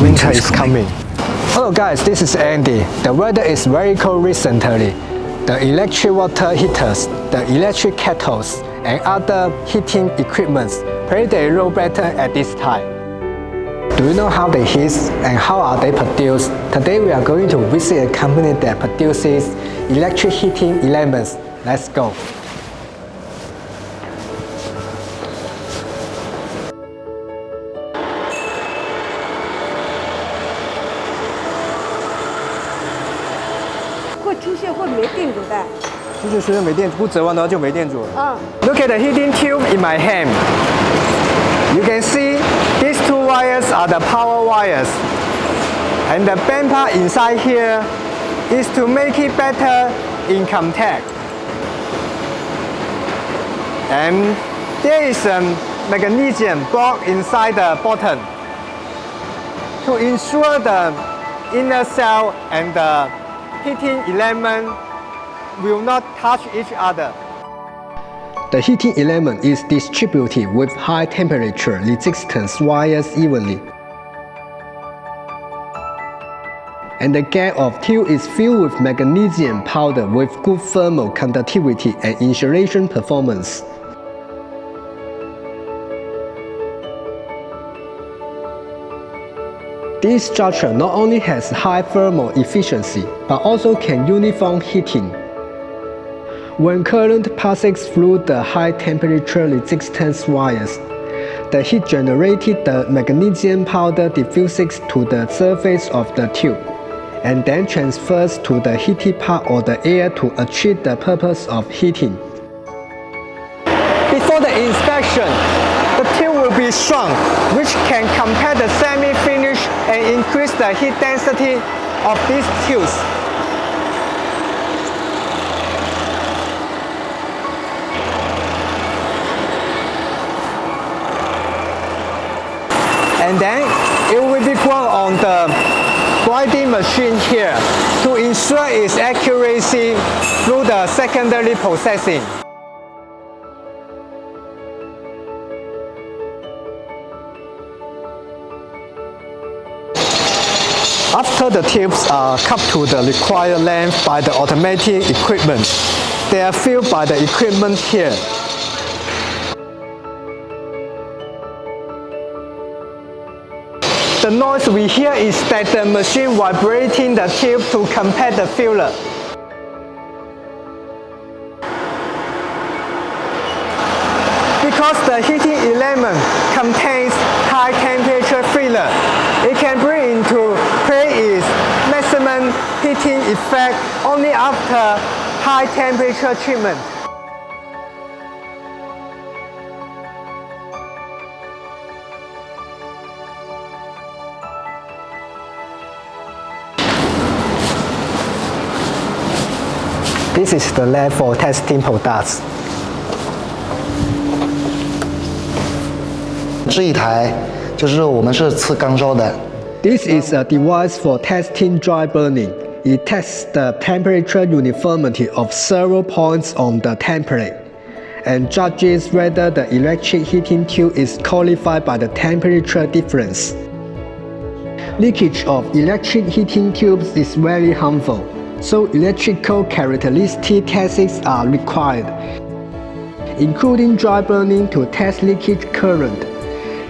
Winter is coming. Hello guys, this is Andy. The weather is very cold recently. The electric water heaters, the electric kettles, and other heating equipments play their role better at this time. Do you know how they heat and how are they produced? Today we are going to visit a company that produces electric heating elements. Let's go. Look at the heating tube in my hand. You can see these two wires are the power wires. And the band part inside here is to make it better in contact. And there is a magnesium block inside the bottom to ensure the inner cell and the heating element will not touch each other. The heating element is distributed with high temperature resistance wires evenly. And the gap of tube is filled with magnesium powder with good thermal conductivity and insulation performance. This structure not only has high thermal efficiency, but also can uniform heating. When current passes through the high temperature resistance wires, the heat generated the magnesium powder diffuses to the surface of the tube, and then transfers to the heated part of the air to achieve the purpose of heating. Before the inspection, the tube will be shrunk, which can compact the semi-finish and increase the heat density of these tubes. And then it will be put on the grinding machine here to ensure its accuracy through the secondary processing. After the tubes are cut to the required length by the automatic equipment, they are filled by the equipment here. The noise we hear is that the machine vibrating the tube to compact the filler. Because the heating element contains high temperature filler, it can bring into play its maximum heating effect only after high temperature treatment. This is the lab for testing products. 这一台就是我们是测钢烧的。 This is a device for testing dry burning. It tests the temperature uniformity of several points on the template and judges whether the electric heating tube is qualified by the temperature difference. Leakage of electric heating tubes is very harmful, so electrical characteristic tests are required, including dry burning to test leakage current,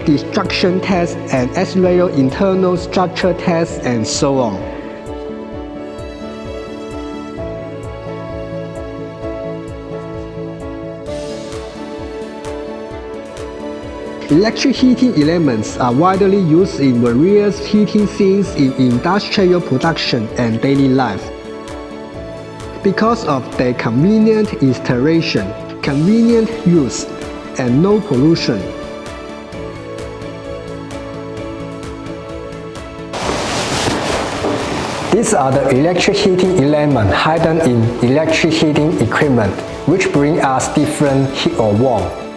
destruction tests, and as-rail internal structure tests, and so on. Electric heating elements are widely used in various heating scenes in industrial production and daily life. Because of their convenient installation, convenient use, and no pollution. These are the electric heating elements hidden in electric heating equipment, which bring us different heat or warmth.